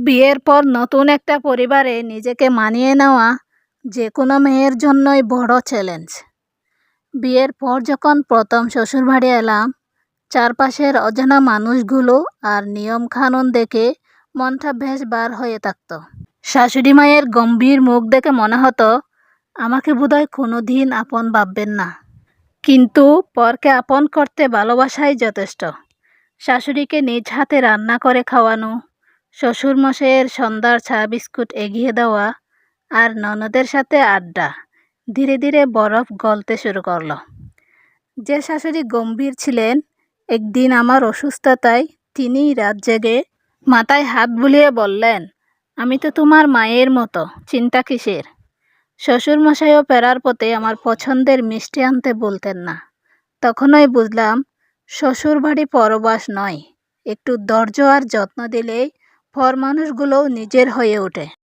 বিয়ের পর নতুন একটা পরিবারে নিজেকে মানিয়ে নেওয়া যে কোনো মেয়ের জন্যই বড় চ্যালেঞ্জ। বিয়ের পর যখন প্রথম শ্বশুরবাড়ি এলাম, চারপাশের অজানা মানুষগুলো আর নিয়মকানুন দেখে মনটা বেশ বার হয়ে থাকতো। শাশুড়ি মায়ের গম্ভীর মুখ দেখে মনে হতো আমাকে বোধহয় কোনো দিন আপন ভাববেন না। কিন্তু পরকে আপন করতে ভালোবাসাই যথেষ্ট। শাশুড়িকে নিজ হাতে রান্না করে খাওয়ানো, শ্বশুরমশাইয়ের সন্ধ্যার চা বিস্কুট এগিয়ে দেওয়া আর ননদের সাথে আড্ডা ধীরে ধীরে বরফ গলতে শুরু করলো। যে শাশুড়ি গম্ভীর ছিলেন, একদিন আমার অসুস্থতায় তিনি রাত জেগে মাথায় হাত বুলিয়ে বললেন, আমি তো তোমার মায়ের মতো, চিন্তা কিসের? শ্বশুরমশাইও ফেরার পথে আমার পছন্দের মিষ্টি আনতে বলতেন না। তখনই বুঝলাম শ্বশুরবাড়ি পরবাস নয়, একটু ধৈর্য আর যত্ন দিলেই পর মানুষগুলোও নিজের হয়ে ওঠে।